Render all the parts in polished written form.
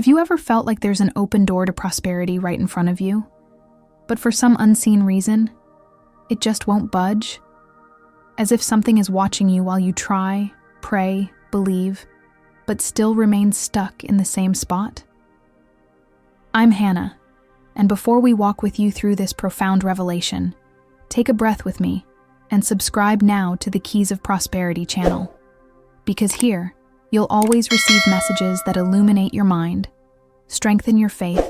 Have you ever felt like there's an open door to prosperity right in front of you, but for some unseen reason, it just won't budge? As if something is watching you while you try, pray, believe, but still remain stuck in the same spot? I'm Hannah, and before we walk with you through this profound revelation, take a breath with me and subscribe now to the Keys of Prosperity channel, because here, you'll always receive messages that illuminate your mind, strengthen your faith,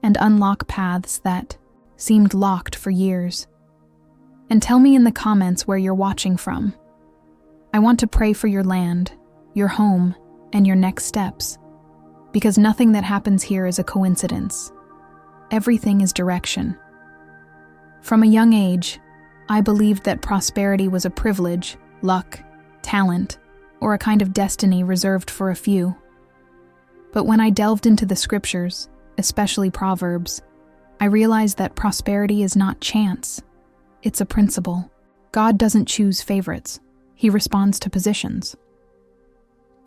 and unlock paths that seemed locked for years. And tell me in the comments where you're watching from. I want to pray for your land, your home, and your next steps, because nothing that happens here is a coincidence. Everything is direction. From a young age, I believed that prosperity was a privilege, luck, talent, or a kind of destiny reserved for a few. But when I delved into the scriptures, especially Proverbs, I realized that prosperity is not chance. It's a principle. God doesn't choose favorites. He responds to positions.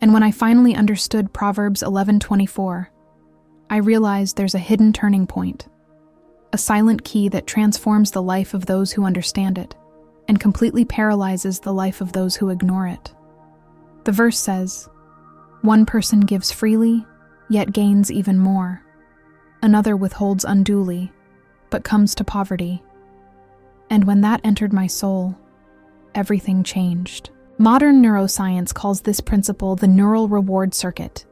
And when I finally understood Proverbs 11:24, I realized there's a hidden turning point, a silent key that transforms the life of those who understand it and completely paralyzes the life of those who ignore it. The verse says, "One person gives freely, yet gains even more. Another withholds unduly, but comes to poverty." And when that entered my soul, everything changed. Modern neuroscience calls this principle the neural reward circuit,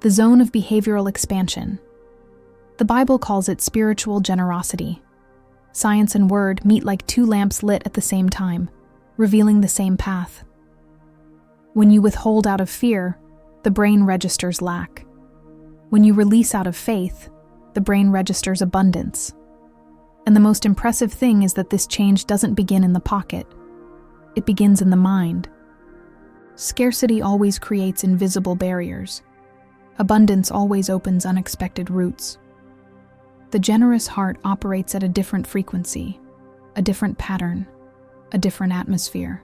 the zone of behavioral expansion. The Bible calls it spiritual generosity. Science and word meet like two lamps lit at the same time, revealing the same path. When you withhold out of fear, the brain registers lack. When you release out of faith, the brain registers abundance. And the most impressive thing is that this change doesn't begin in the pocket. It begins in the mind. Scarcity always creates invisible barriers. Abundance always opens unexpected routes. The generous heart operates at a different frequency, a different pattern, a different atmosphere.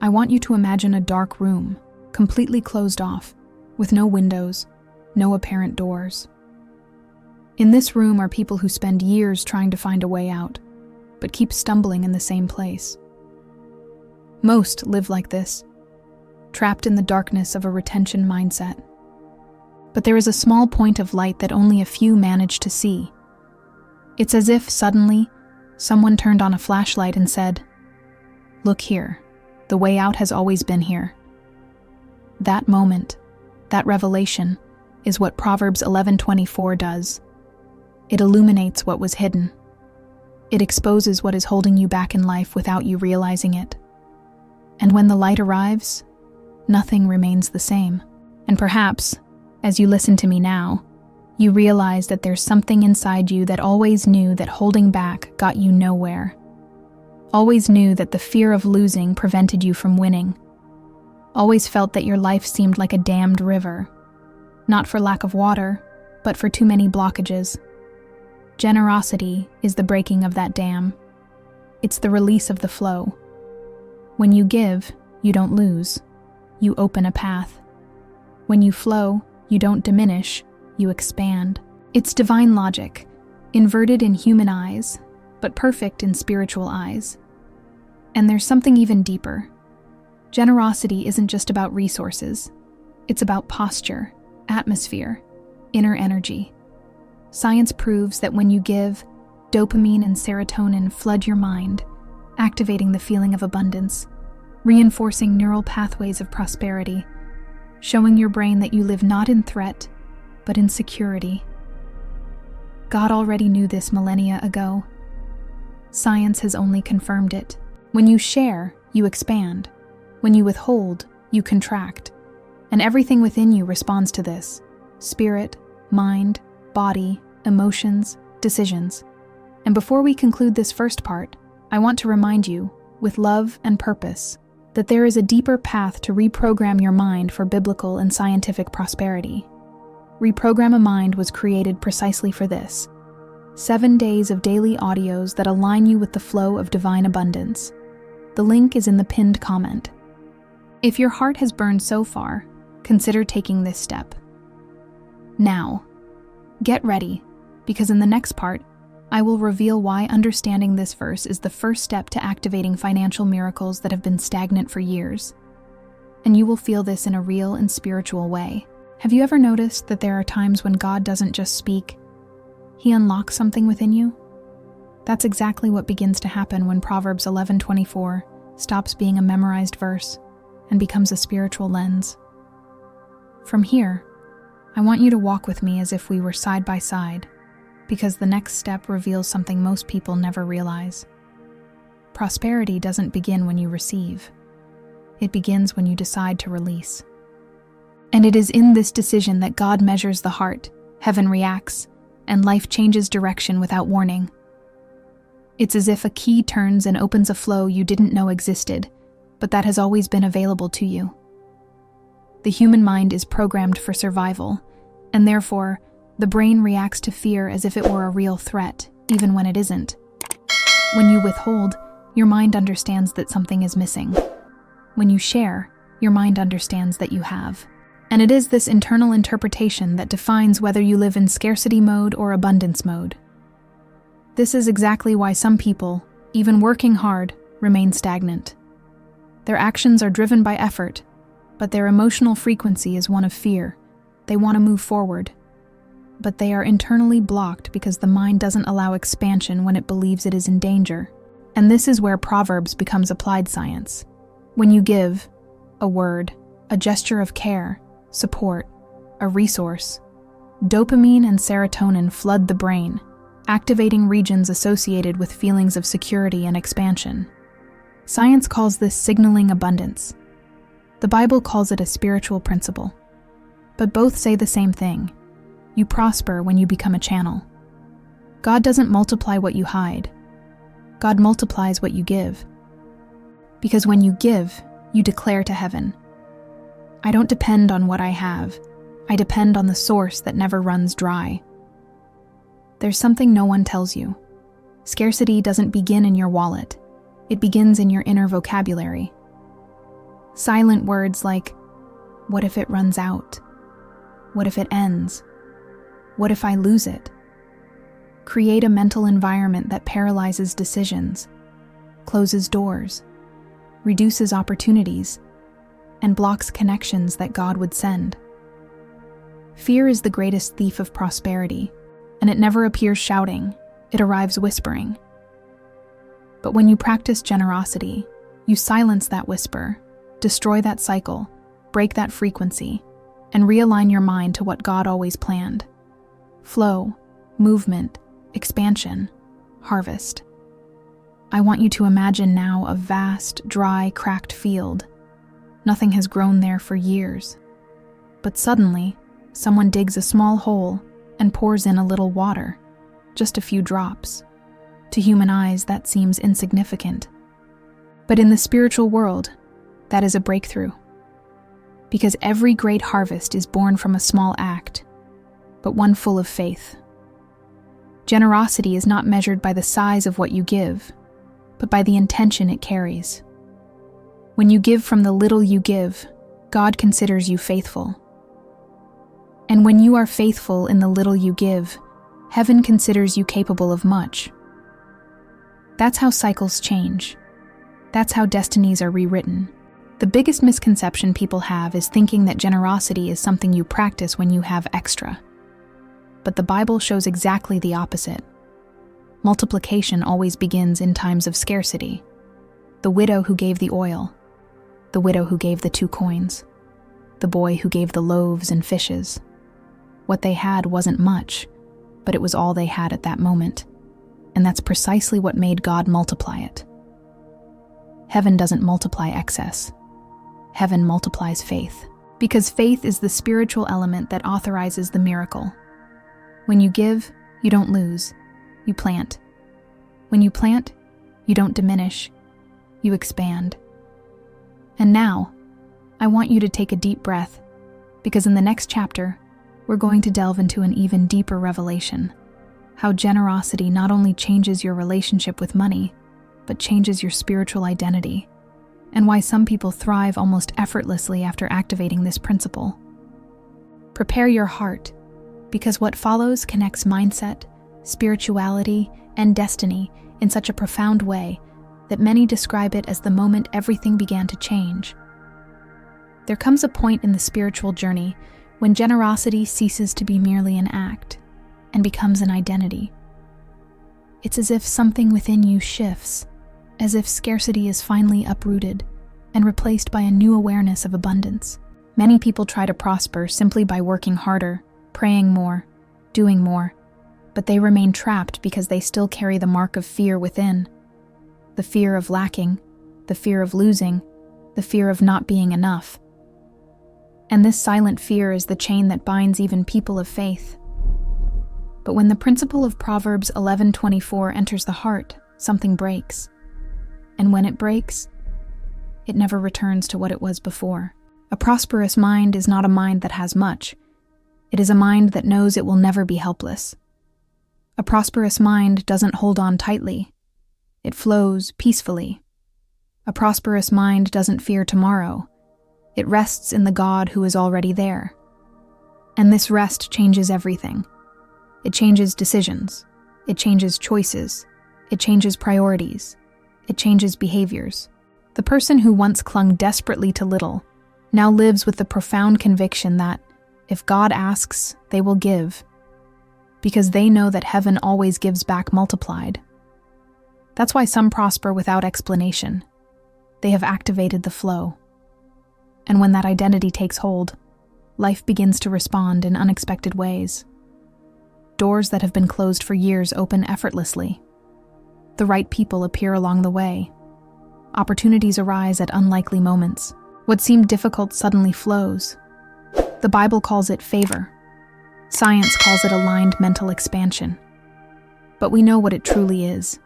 I want you to imagine a dark room, completely closed off, with no windows, no apparent doors. In this room are people who spend years trying to find a way out, but keep stumbling in the same place. Most live like this, trapped in the darkness of a retention mindset. But there is a small point of light that only a few manage to see. It's as if suddenly someone turned on a flashlight and said, "Look here, the way out has always been here." That moment, that revelation, is what Proverbs 11:24 does. It illuminates what was hidden. It exposes what is holding you back in life without you realizing it. And when the light arrives, nothing remains the same. And perhaps, as you listen to me now, you realize that there's something inside you that always knew that holding back got you nowhere. Always knew that the fear of losing prevented you from winning. Always felt that your life seemed like a dammed river, not for lack of water, but for too many blockages. Generosity is the breaking of that dam. It's the release of the flow. When you give, you don't lose. You open a path. When you flow, you don't diminish, you expand. It's divine logic, inverted in human eyes, but perfect in spiritual eyes. And there's something even deeper. Generosity isn't just about resources. It's about posture, atmosphere, inner energy. Science proves that when you give, dopamine and serotonin flood your mind, activating the feeling of abundance, reinforcing neural pathways of prosperity, showing your brain that you live not in threat, but in security. God already knew this millennia ago. Science has only confirmed it. When you share, you expand. When you withhold, you contract. And everything within you responds to this: spirit, mind, body, emotions, decisions. And before we conclude this first part, I want to remind you, with love and purpose, that there is a deeper path to reprogram your mind for biblical and scientific prosperity. Reprogram a Mind was created precisely for this: 7 days of daily audios that align you with the flow of divine abundance. The link is in the pinned comment. If your heart has burned so far, consider taking this step. Now, get ready, because in the next part, I will reveal why understanding this verse is the first step to activating financial miracles that have been stagnant for years. And you will feel this in a real and spiritual way. Have you ever noticed that there are times when God doesn't just speak? He unlocks something within you? That's exactly what begins to happen when Proverbs 11:24 stops being a memorized verse and becomes a spiritual lens. From here, I want you to walk with me as if we were side by side, because the next step reveals something most people never realize. Prosperity doesn't begin when you receive. It begins when you decide to release. And it is in this decision that God measures the heart, heaven reacts, and life changes direction without warning. It's as if a key turns and opens a flow you didn't know existed, but that has always been available to you. The human mind is programmed for survival, and therefore, the brain reacts to fear as if it were a real threat, even when it isn't. When you withhold, your mind understands that something is missing. When you share, your mind understands that you have. And it is this internal interpretation that defines whether you live in scarcity mode or abundance mode. This is exactly why some people, even working hard, remain stagnant. Their actions are driven by effort, but their emotional frequency is one of fear. They want to move forward, but they are internally blocked because the mind doesn't allow expansion when it believes it is in danger. And this is where Proverbs becomes applied science. When you give, a word, a gesture of care, support, a resource, dopamine and serotonin flood the brain, activating regions associated with feelings of security and expansion. Science calls this signaling abundance. The Bible calls it a spiritual principle. But both say the same thing. You prosper when you become a channel. God doesn't multiply what you hide. God multiplies what you give. Because when you give, you declare to heaven, I don't depend on what I have. I depend on the source that never runs dry. There's something no one tells you. Scarcity doesn't begin in your wallet. It begins in your inner vocabulary. Silent words like, what if it runs out? What if it ends? What if I lose it? Create a mental environment that paralyzes decisions, closes doors, reduces opportunities, and blocks connections that God would send. Fear is the greatest thief of prosperity, and it never appears shouting, it arrives whispering. But when you practice generosity, you silence that whisper, destroy that cycle, break that frequency, and realign your mind to what God always planned. Flow, movement, expansion, harvest. I want you to imagine now a vast, dry, cracked field. Nothing has grown there for years. But suddenly, someone digs a small hole and pours in a little water, just a few drops. To human eyes, that seems insignificant. But in the spiritual world, that is a breakthrough. Because every great harvest is born from a small act, but one full of faith. Generosity is not measured by the size of what you give, but by the intention it carries. When you give from the little you give, God considers you faithful. And when you are faithful in the little you give, heaven considers you capable of much. That's how cycles change. That's how destinies are rewritten. The biggest misconception people have is thinking that generosity is something you practice when you have extra. But the Bible shows exactly the opposite. Multiplication always begins in times of scarcity. The widow who gave the oil, the widow who gave the 2 coins, the boy who gave the loaves and fishes. What they had wasn't much, but it was all they had at that moment. And that's precisely what made God multiply it. Heaven doesn't multiply excess. Heaven multiplies faith, because faith is the spiritual element that authorizes the miracle. When you give, you don't lose, you plant. When you plant, you don't diminish, you expand. And now, I want you to take a deep breath, because in the next chapter, we're going to delve into an even deeper revelation. How generosity not only changes your relationship with money, but changes your spiritual identity, and why some people thrive almost effortlessly after activating this principle. Prepare your heart, because what follows connects mindset, spirituality, and destiny in such a profound way that many describe it as the moment everything began to change. There comes a point in the spiritual journey when generosity ceases to be merely an act and becomes an identity. It's as if something within you shifts, as if scarcity is finally uprooted and replaced by a new awareness of abundance. Many people try to prosper simply by working harder, praying more, doing more, but they remain trapped because they still carry the mark of fear within. The fear of lacking, the fear of losing, the fear of not being enough. And this silent fear is the chain that binds even people of faith. But when the principle of Proverbs 11:24 enters the heart, something breaks. And when it breaks, it never returns to what it was before. A prosperous mind is not a mind that has much. It is a mind that knows it will never be helpless. A prosperous mind doesn't hold on tightly. It flows peacefully. A prosperous mind doesn't fear tomorrow. It rests in the God who is already there. And this rest changes everything. It changes decisions. It changes choices. It changes priorities. It changes behaviors. The person who once clung desperately to little now lives with the profound conviction that, if God asks, they will give, because they know that heaven always gives back multiplied. That's why some prosper without explanation. They have activated the flow. And when that identity takes hold, life begins to respond in unexpected ways. Doors that have been closed for years open effortlessly. The right people appear along the way. Opportunities arise at unlikely moments. What seemed difficult suddenly flows. The Bible calls it favor. Science calls it aligned mental expansion. But we know what it truly is.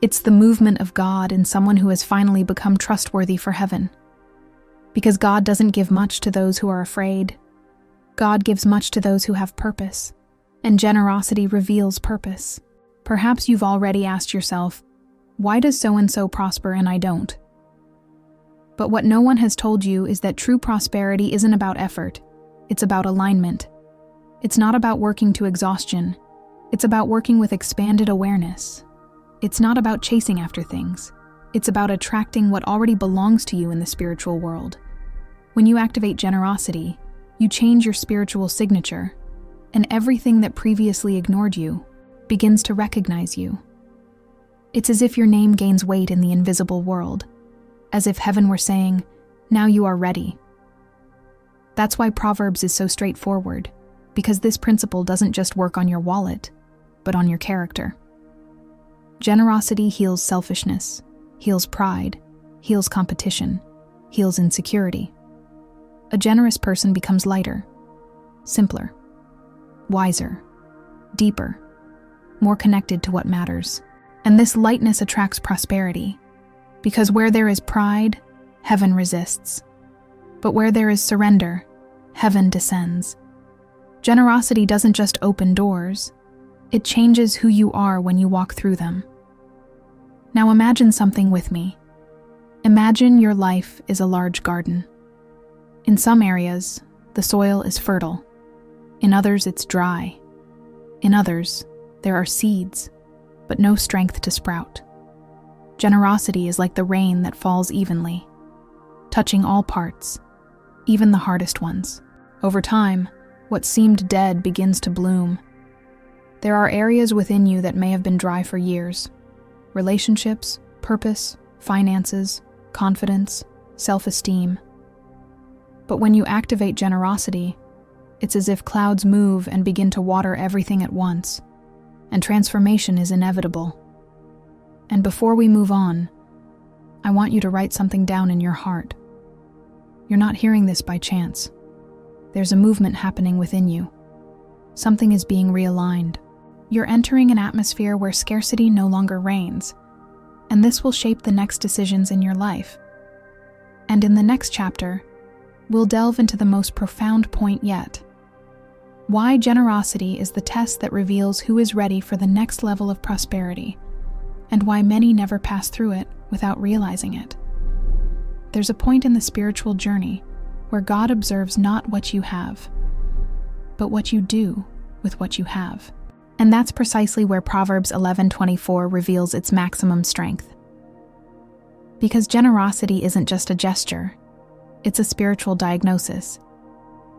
It's the movement of God in someone who has finally become trustworthy for heaven. Because God doesn't give much to those who are afraid. God gives much to those who have purpose. And generosity reveals purpose. Perhaps you've already asked yourself, why does so-and-so prosper and I don't? But what no one has told you is that true prosperity isn't about effort. It's about alignment. It's not about working to exhaustion. It's about working with expanded awareness. It's not about chasing after things. It's about attracting what already belongs to you in the spiritual world. When you activate generosity, you change your spiritual signature, and everything that previously ignored you begins to recognize you. It's as if your name gains weight in the invisible world, as if heaven were saying, now you are ready. That's why Proverbs is so straightforward, because this principle doesn't just work on your wallet, but on your character. Generosity heals selfishness, heals pride, heals competition, heals insecurity. A generous person becomes lighter, simpler, wiser, deeper, more connected to what matters. And this lightness attracts prosperity, because where there is pride, heaven resists. But where there is surrender, heaven descends. Generosity doesn't just open doors, it changes who you are when you walk through them. Now imagine something with me. Imagine your life is a large garden. In some areas, the soil is fertile. In others, it's dry. In others, there are seeds, but no strength to sprout. Generosity is like the rain that falls evenly, touching all parts, even the hardest ones. Over time, what seemed dead begins to bloom. There are areas within you that may have been dry for years. Relationships, purpose, finances, confidence, self-esteem. But when you activate generosity, it's as if clouds move and begin to water everything at once, and transformation is inevitable. And before we move on, I want you to write something down in your heart. You're not hearing this by chance. There's a movement happening within you. Something is being realigned. You're entering an atmosphere where scarcity no longer reigns, and this will shape the next decisions in your life. And in the next chapter, we'll delve into the most profound point yet. Why generosity is the test that reveals who is ready for the next level of prosperity, and why many never pass through it without realizing it. There's a point in the spiritual journey where God observes not what you have, but what you do with what you have. And that's precisely where Proverbs 11:24 reveals its maximum strength. Because generosity isn't just a gesture, it's a spiritual diagnosis.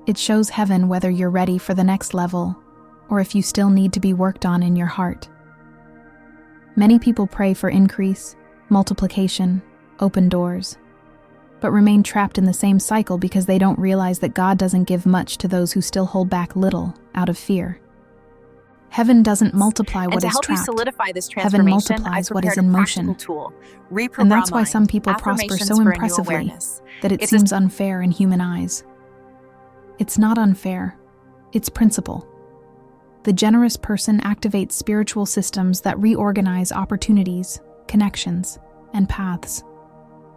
It shows heaven whether you're ready for the next level or if you still need to be worked on in your heart. Many people pray for increase, multiplication, open doors, but remain trapped in the same cycle because they don't realize that God doesn't give much to those who still hold back little out of fear. Heaven doesn't multiply what is trapped. And to help you solidify this Heaven transformation, multiplies I've what is prepared in a motion. practical tool, reprogram And that's why mind, some people prosper affirmations so for a new impressively awareness. that it It's a seems unfair in human eyes. It's not unfair, it's principle. The generous person activates spiritual systems that reorganize opportunities, connections, and paths.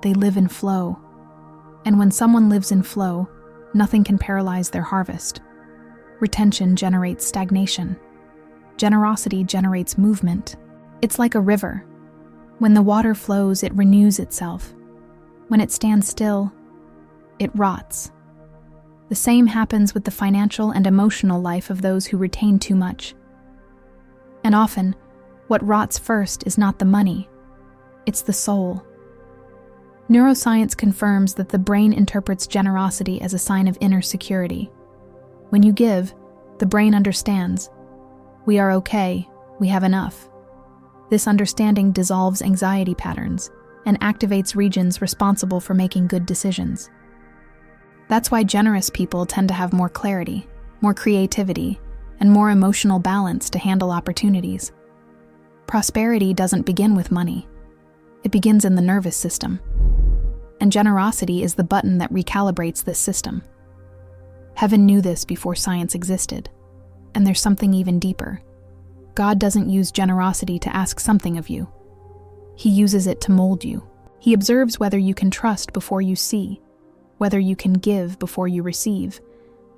They live in flow. And when someone lives in flow, nothing can paralyze their harvest. Retention generates stagnation. Generosity generates movement. It's like a river. When the water flows, it renews itself. When it stands still, it rots. The same happens with the financial and emotional life of those who retain too much. And often, what rots first is not the money, it's the soul. Neuroscience confirms that the brain interprets generosity as a sign of inner security. When you give, the brain understands. We are okay, we have enough. This understanding dissolves anxiety patterns and activates regions responsible for making good decisions. That's why generous people tend to have more clarity, more creativity, and more emotional balance to handle opportunities. Prosperity doesn't begin with money. It begins in the nervous system. And generosity is the button that recalibrates this system. Heaven knew this before science existed. And there's something even deeper. God doesn't use generosity to ask something of you. He uses it to mold you. He observes whether you can trust before you see, whether you can give before you receive,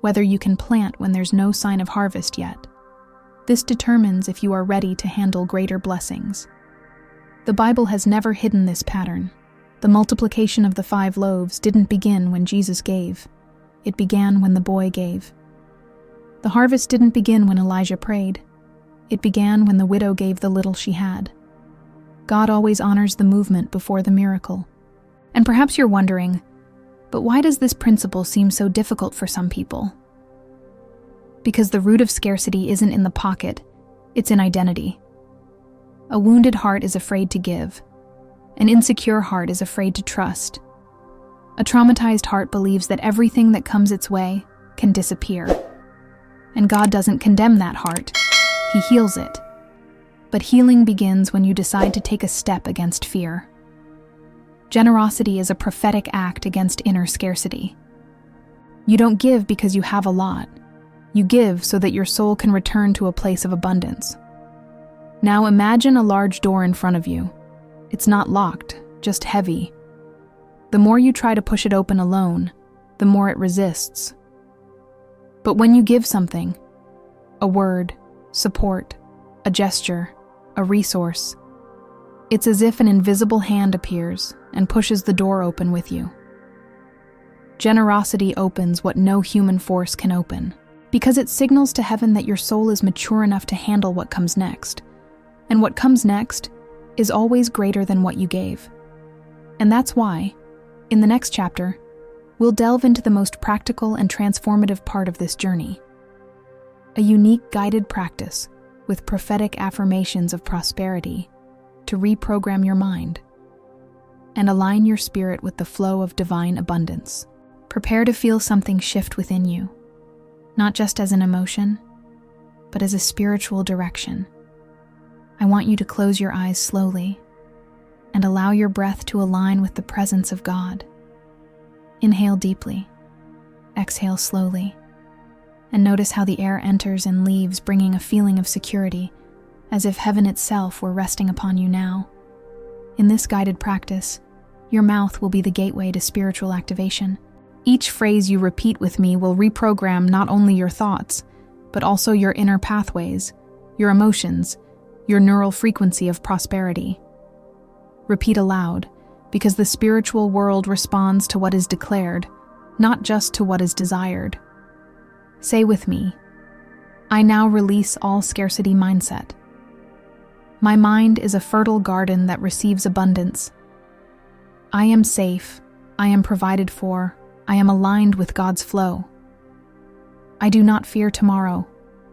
whether you can plant when there's no sign of harvest yet. This determines if you are ready to handle greater blessings. The Bible has never hidden this pattern. The multiplication of the 5 loaves didn't begin when Jesus gave. It began when the boy gave. The harvest didn't begin when Elijah prayed. It began when the widow gave the little she had. God always honors the movement before the miracle. And perhaps you're wondering, but why does this principle seem so difficult for some people? Because the root of scarcity isn't in the pocket, it's in identity. A wounded heart is afraid to give. An insecure heart is afraid to trust. A traumatized heart believes that everything that comes its way can disappear. And God doesn't condemn that heart. He heals it. But healing begins when you decide to take a step against fear. Generosity is a prophetic act against inner scarcity. You don't give because you have a lot. You give so that your soul can return to a place of abundance. Now imagine a large door in front of you. It's not locked, just heavy. The more you try to push it open alone, the more it resists. But when you give something, a word, support, a gesture, a resource, it's as if an invisible hand appears and pushes the door open with you. Generosity opens what no human force can open, because it signals to heaven that your soul is mature enough to handle what comes next. And what comes next is always greater than what you gave. And that's why, in the next chapter, we'll delve into the most practical and transformative part of this journey. A unique guided practice with prophetic affirmations of prosperity to reprogram your mind and align your spirit with the flow of divine abundance. Prepare to feel something shift within you, not just as an emotion, but as a spiritual direction. I want you to close your eyes slowly and allow your breath to align with the presence of God. Inhale deeply, exhale slowly, and notice how the air enters and leaves, bringing a feeling of security, as if heaven itself were resting upon you now. In this guided practice, your mouth will be the gateway to spiritual activation. Each phrase you repeat with me will reprogram not only your thoughts, but also your inner pathways, your emotions, your neural frequency of prosperity. Repeat aloud, because the spiritual world responds to what is declared, not just to what is desired. Say with me, I now release all scarcity mindset. My mind is a fertile garden that receives abundance. I am safe. I am provided for. I am aligned with God's flow. I do not fear tomorrow,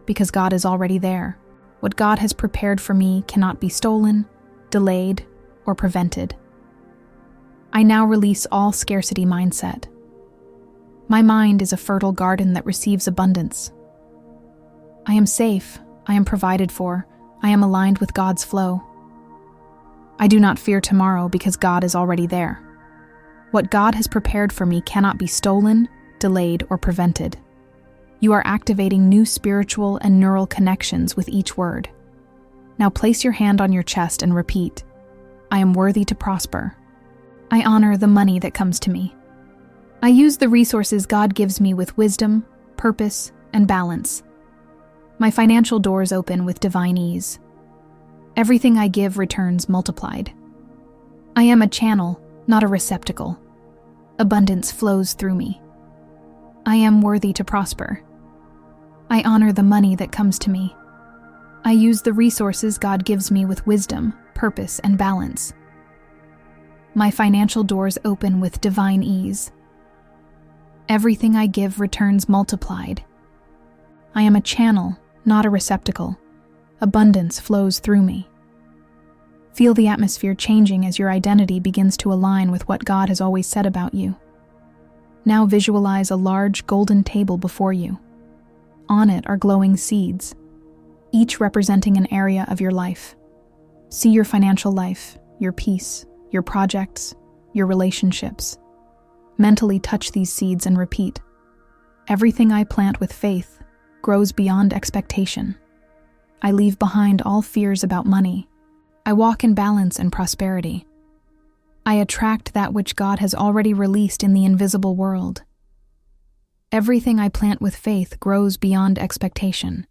because God is already there. What God has prepared for me cannot be stolen, delayed, or prevented. I now release all scarcity mindset. My mind is a fertile garden that receives abundance. I am safe. I am provided for. I am aligned with God's flow. I do not fear tomorrow because God is already there. What God has prepared for me cannot be stolen, delayed, or prevented. You are activating new spiritual and neural connections with each word. Now place your hand on your chest and repeat, I am worthy to prosper. I honor the money that comes to me. I use the resources God gives me with wisdom, purpose, and balance. My financial doors open with divine ease. Everything I give returns multiplied. I am a channel, not a receptacle. Abundance flows through me. I am worthy to prosper. I honor the money that comes to me. I use the resources God gives me with wisdom, purpose, and balance. My financial doors open with divine ease. Everything I give returns multiplied. I am a channel, not a receptacle. Abundance flows through me. Feel the atmosphere changing as your identity begins to align with what God has always said about you. Now visualize a large golden table before you. On it are glowing seeds, each representing an area of your life. See your financial life, your peace, your projects, your relationships. Mentally touch these seeds and repeat, everything I plant with faith grows beyond expectation. I leave behind all fears about money. I walk in balance and prosperity. I attract that which God has already released in the invisible world. Everything I plant with faith grows beyond expectation.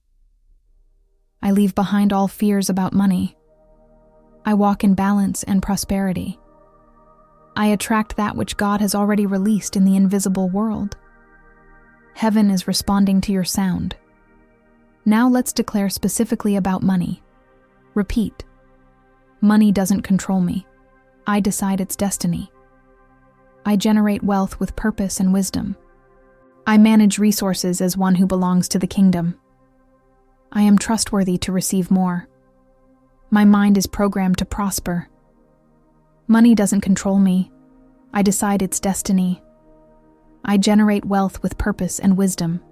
I leave behind all fears about money. I walk in balance and prosperity. I attract that which God has already released in the invisible world. Heaven is responding to your sound. Now let's declare specifically about money. Repeat. Money doesn't control me. I decide its destiny. I generate wealth with purpose and wisdom. I manage resources as one who belongs to the kingdom. I am trustworthy to receive more. My mind is programmed to prosper. Money doesn't control me. I decide its destiny. I generate wealth with purpose and wisdom.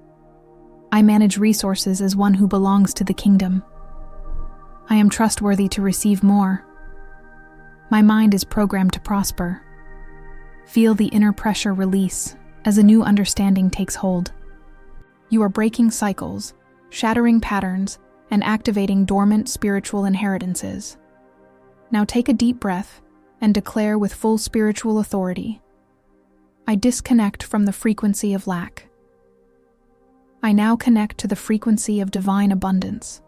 I manage resources as one who belongs to the kingdom. I am trustworthy to receive more. My mind is programmed to prosper. Feel the inner pressure release as a new understanding takes hold. You are breaking cycles, shattering patterns, and activating dormant spiritual inheritances. Now take a deep breath and declare with full spiritual authority, I disconnect from the frequency of lack. I now connect to the frequency of divine abundance.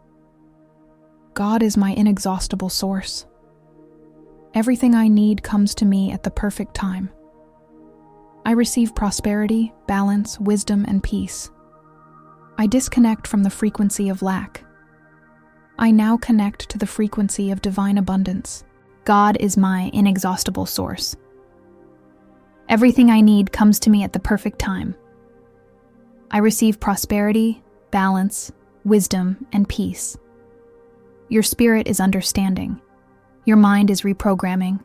God is my inexhaustible source. Everything I need comes to me at the perfect time. I receive prosperity, balance, wisdom, and peace. I disconnect from the frequency of lack. I now connect to the frequency of divine abundance. God is my inexhaustible source. Everything I need comes to me at the perfect time. I receive prosperity, balance, wisdom, and peace. Your spirit is understanding. Your mind is reprogramming.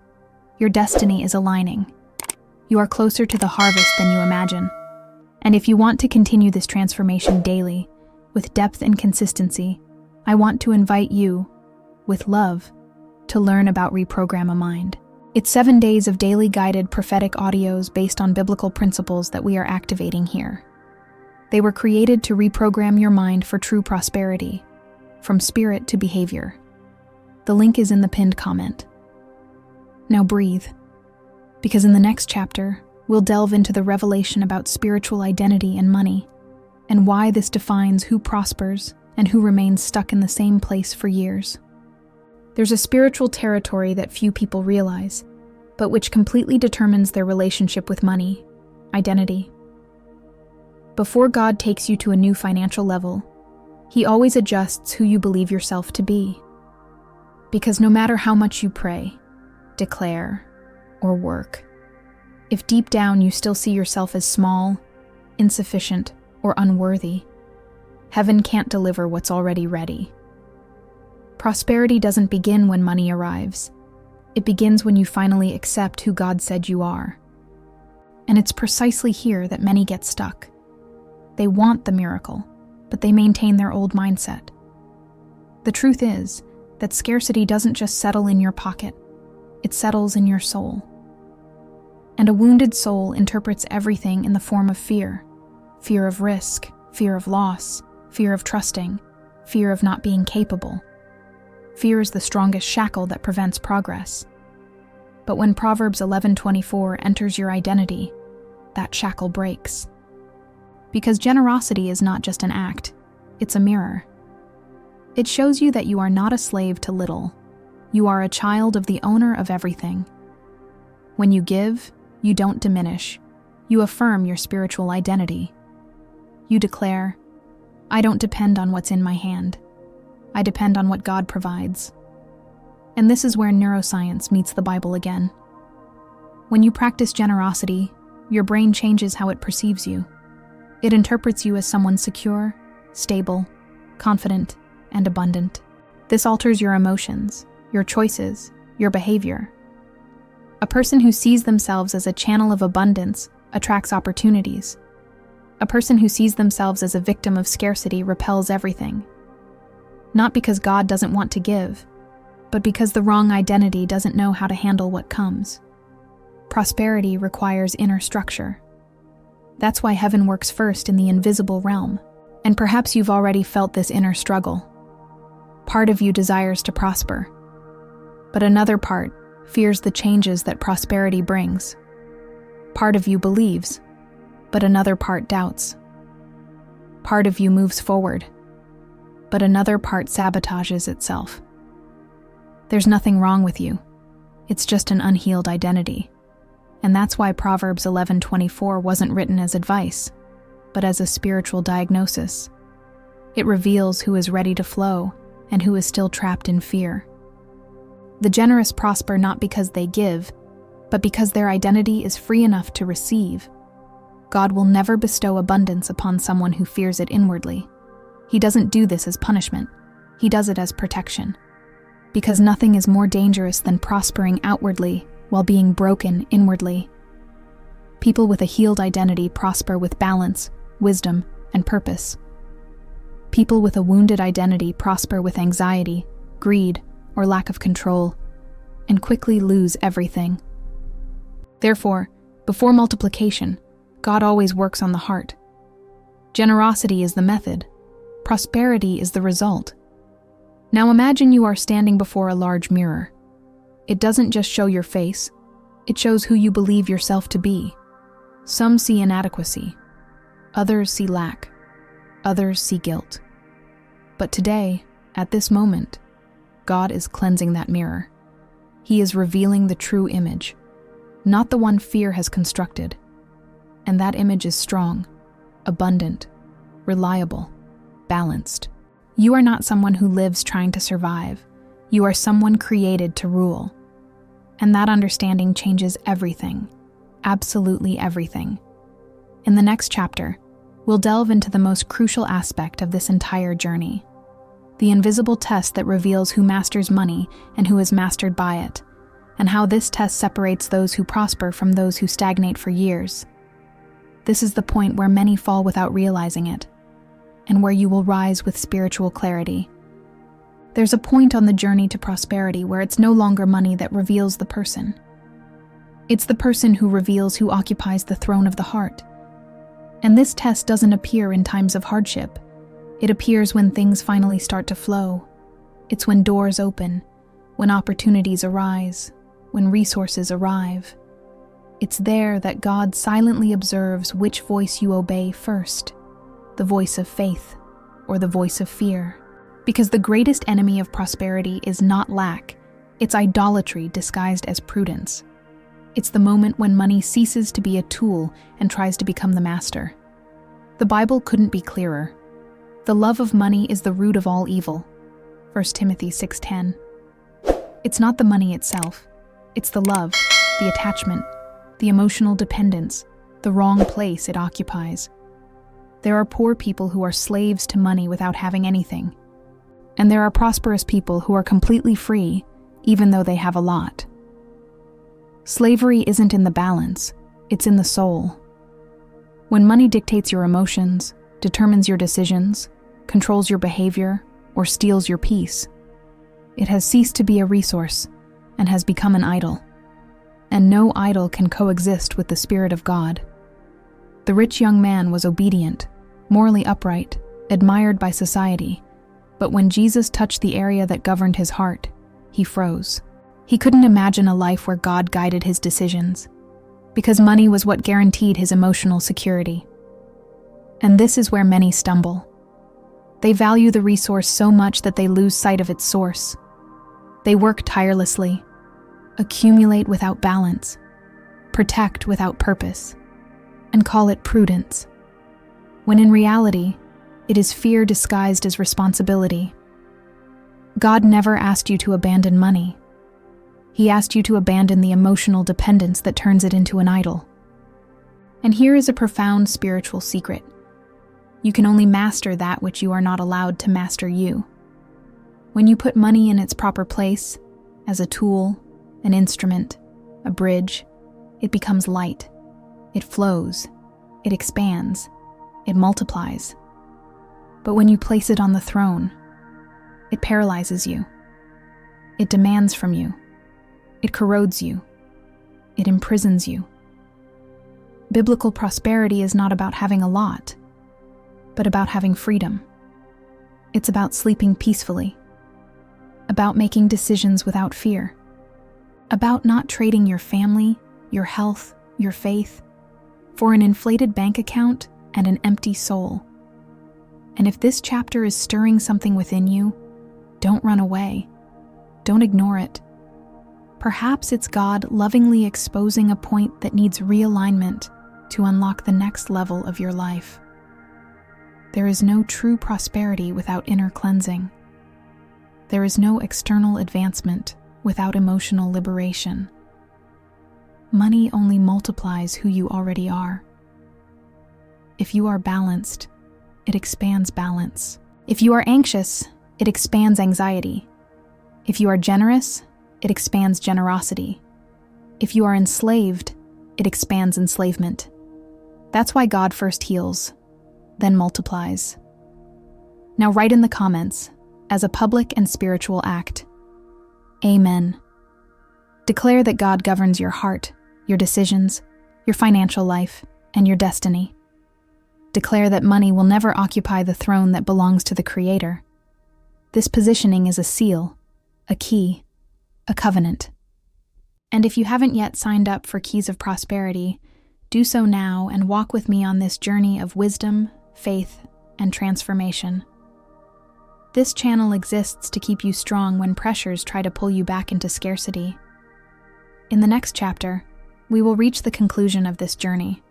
Your destiny is aligning. You are closer to the harvest than you imagine. And if you want to continue this transformation daily, with depth and consistency, I want to invite you, with love, to learn about Reprogram a Mind. It's 7 days of daily guided prophetic audios based on biblical principles that we are activating here. They were created to reprogram your mind for true prosperity, from spirit to behavior. The link is in the pinned comment. Now breathe, because in the next chapter, we'll delve into the revelation about spiritual identity and money, and why this defines who prospers and who remains stuck in the same place for years. There's a spiritual territory that few people realize, but which completely determines their relationship with money, identity. Before God takes you to a new financial level, He always adjusts who you believe yourself to be. Because no matter how much you pray, declare, or work, if deep down you still see yourself as small, insufficient, or unworthy, heaven can't deliver what's already ready. Prosperity doesn't begin when money arrives. It begins when you finally accept who God said you are. And it's precisely here that many get stuck. They want the miracle, but they maintain their old mindset. The truth is that scarcity doesn't just settle in your pocket, it settles in your soul. And a wounded soul interprets everything in the form of fear. Fear of risk, fear of loss, fear of trusting, fear of not being capable. Fear is the strongest shackle that prevents progress. But when Proverbs 11:24 enters your identity, that shackle breaks. Because generosity is not just an act, it's a mirror. It shows you that you are not a slave to little. You are a child of the owner of everything. When you give, you don't diminish. You affirm your spiritual identity. You declare, I don't depend on what's in my hand. I depend on what God provides. And this is where neuroscience meets the Bible again. When you practice generosity, your brain changes how it perceives you. It interprets you as someone secure, stable, confident, and abundant. This alters your emotions, your choices, your behavior. A person who sees themselves as a channel of abundance attracts opportunities. A person who sees themselves as a victim of scarcity repels everything. Not because God doesn't want to give, but because the wrong identity doesn't know how to handle what comes. Prosperity requires inner structure. That's why heaven works first in the invisible realm, and perhaps you've already felt this inner struggle. Part of you desires to prosper, but another part fears the changes that prosperity brings. Part of you believes, but another part doubts. Part of you moves forward, but another part sabotages itself. There's nothing wrong with you. It's just an unhealed identity. And that's why Proverbs 11:24 wasn't written as advice, but as a spiritual diagnosis. It reveals who is ready to flow and who is still trapped in fear. The generous prosper not because they give, but because their identity is free enough to receive. God will never bestow abundance upon someone who fears it inwardly. He doesn't do this as punishment. He does it as protection. Because nothing is more dangerous than prospering outwardly while being broken inwardly. People with a healed identity prosper with balance, wisdom, and purpose. People with a wounded identity prosper with anxiety, greed, or lack of control, and quickly lose everything. Therefore, before multiplication, God always works on the heart. Generosity is the method. Prosperity is the result. Now imagine you are standing before a large mirror. It doesn't just show your face, it shows who you believe yourself to be. Some see inadequacy, others see lack, others see guilt. But today, at this moment, God is cleansing that mirror. He is revealing the true image, not the one fear has constructed. And that image is strong, abundant, reliable, balanced. You are not someone who lives trying to survive. You are someone created to rule. And that understanding changes everything, absolutely everything. In the next chapter, we'll delve into the most crucial aspect of this entire journey, the invisible test that reveals who masters money and who is mastered by it, and how this test separates those who prosper from those who stagnate for years. This is the point where many fall without realizing it, and where you will rise with spiritual clarity. There's a point on the journey to prosperity where it's no longer money that reveals the person. It's the person who reveals who occupies the throne of the heart. And this test doesn't appear in times of hardship. It appears when things finally start to flow. It's when doors open, when opportunities arise, when resources arrive. It's there that God silently observes which voice you obey first, the voice of faith or the voice of fear. Because the greatest enemy of prosperity is not lack, it's idolatry disguised as prudence. It's the moment when money ceases to be a tool and tries to become the master. The Bible couldn't be clearer. The love of money is the root of all evil. 1 Timothy 6:10. It's not the money itself. It's the love, the attachment, the emotional dependence, the wrong place it occupies. There are poor people who are slaves to money without having anything. And there are prosperous people who are completely free, even though they have a lot. Slavery isn't in the balance, it's in the soul. When money dictates your emotions, determines your decisions, controls your behavior, or steals your peace, it has ceased to be a resource and has become an idol. And no idol can coexist with the Spirit of God. The rich young man was obedient, morally upright, admired by society, but when Jesus touched the area that governed his heart, he froze. He couldn't imagine a life where God guided his decisions, because money was what guaranteed his emotional security. And this is where many stumble. They value the resource so much that they lose sight of its source. They work tirelessly, accumulate without balance, protect without purpose, and call it prudence, when in reality, it is fear disguised as responsibility. God never asked you to abandon money. He asked you to abandon the emotional dependence that turns it into an idol. And here is a profound spiritual secret. You can only master that which you are not allowed to master you. When you put money in its proper place, as a tool, an instrument, a bridge, it becomes light. It flows. It expands. It multiplies. But when you place it on the throne, it paralyzes you. It demands from you. It corrodes you. It imprisons you. Biblical prosperity is not about having a lot, but about having freedom. It's about sleeping peacefully, about making decisions without fear, about not trading your family, your health, your faith, for an inflated bank account and an empty soul. And if this chapter is stirring something within you, don't run away. Don't ignore it. Perhaps it's God lovingly exposing a point that needs realignment to unlock the next level of your life. There is no true prosperity without inner cleansing. There is no external advancement without emotional liberation. Money only multiplies who you already are. If you are balanced, it expands balance. If you are anxious, it expands anxiety. If you are generous, it expands generosity. If you are enslaved, it expands enslavement. That's why God first heals, then multiplies. Now write in the comments, as a public and spiritual act, Amen. Declare that God governs your heart, your decisions, your financial life, and your destiny. Declare that money will never occupy the throne that belongs to the Creator. This positioning is a seal, a key, a covenant. And if you haven't yet signed up for Keys of Prosperity, do so now and walk with me on this journey of wisdom, faith, and transformation. This channel exists to keep you strong when pressures try to pull you back into scarcity. In the next chapter, we will reach the conclusion of this journey,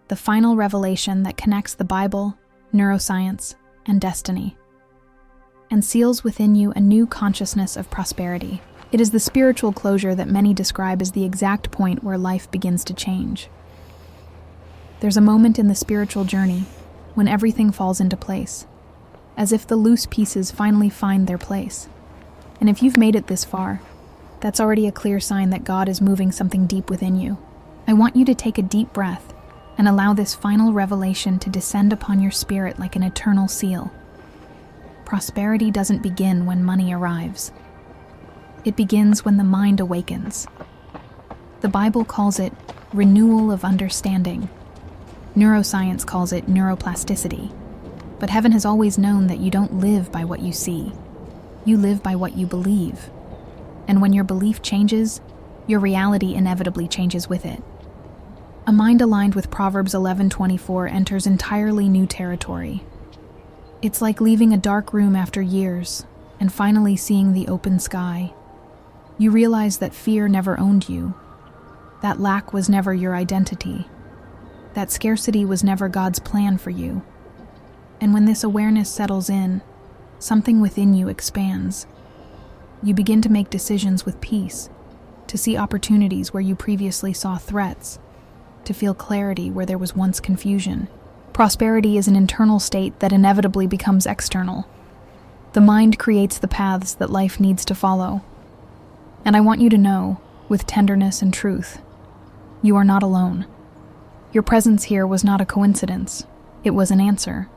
the final revelation that connects the Bible, neuroscience, and destiny, and seals within you a new consciousness of prosperity. It is the spiritual closure that many describe as the exact point where life begins to change. There's a moment in the spiritual journey when everything falls into place, as if the loose pieces finally find their place. And if you've made it this far, that's already a clear sign that God is moving something deep within you. I want you to take a deep breath and allow this final revelation to descend upon your spirit like an eternal seal. Prosperity doesn't begin when money arrives. It begins when the mind awakens. The Bible calls it renewal of understanding. Neuroscience calls it neuroplasticity. But heaven has always known that you don't live by what you see. You live by what you believe. And when your belief changes, your reality inevitably changes with it. A mind aligned with Proverbs 11:24 enters entirely new territory. It's like leaving a dark room after years and finally seeing the open sky. You realize that fear never owned you, that lack was never your identity, that scarcity was never God's plan for you. And when this awareness settles in, something within you expands. You begin to make decisions with peace, to see opportunities where you previously saw threats, to feel clarity where there was once confusion. Prosperity is an internal state that inevitably becomes external. The mind creates the paths that life needs to follow. And I want you to know, with tenderness and truth, you are not alone. Your presence here was not a coincidence. It was an answer.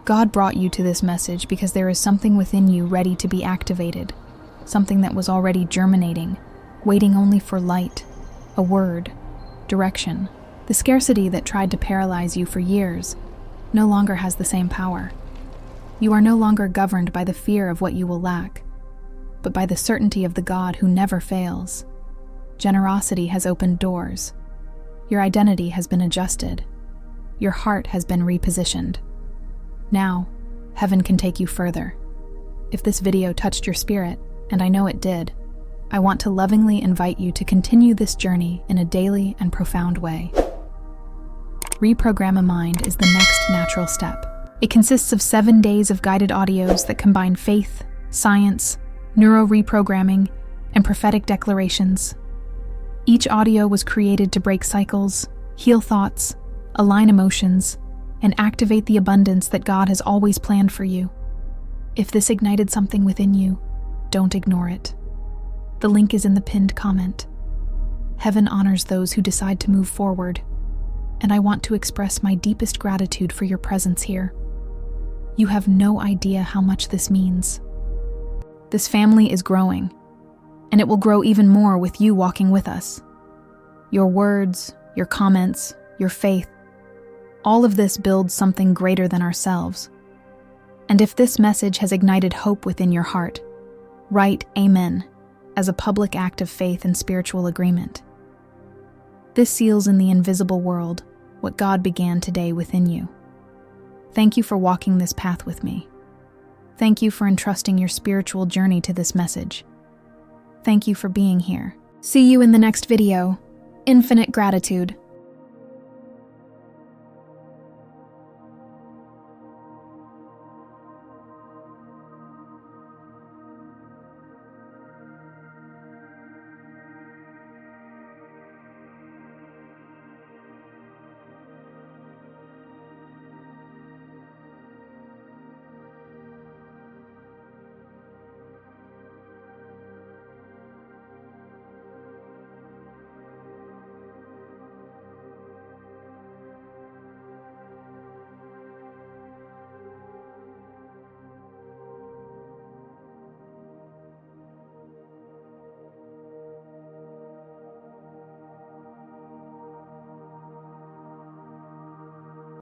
God brought you to this message because there is something within you ready to be activated, something that was already germinating, waiting only for light, a word, direction. The scarcity that tried to paralyze you for years no longer has the same power. You are no longer governed by the fear of what you will lack, but by the certainty of the God who never fails. Generosity has opened doors. Your identity has been adjusted. Your heart has been repositioned. Now, heaven can take you further. If this video touched your spirit, and I know it did, I want to lovingly invite you to continue this journey in a daily and profound way. Reprogram a Mind is the next natural step. It consists of 7 days of guided audios that combine faith, science, neuro-reprogramming, and prophetic declarations. Each audio was created to break cycles, heal thoughts, align emotions, and activate the abundance that God has always planned for you. If this ignited something within you, don't ignore it. The link is in the pinned comment. Heaven honors those who decide to move forward, and I want to express my deepest gratitude for your presence here. You have no idea how much this means. This family is growing, and it will grow even more with you walking with us. Your words, your comments, your faith, all of this builds something greater than ourselves. And if this message has ignited hope within your heart, write Amen as a public act of faith and spiritual agreement. This seals in the invisible world what God began today within you. Thank you for walking this path with me. Thank you for entrusting your spiritual journey to this message. Thank you for being here. See you in the next video. Infinite gratitude.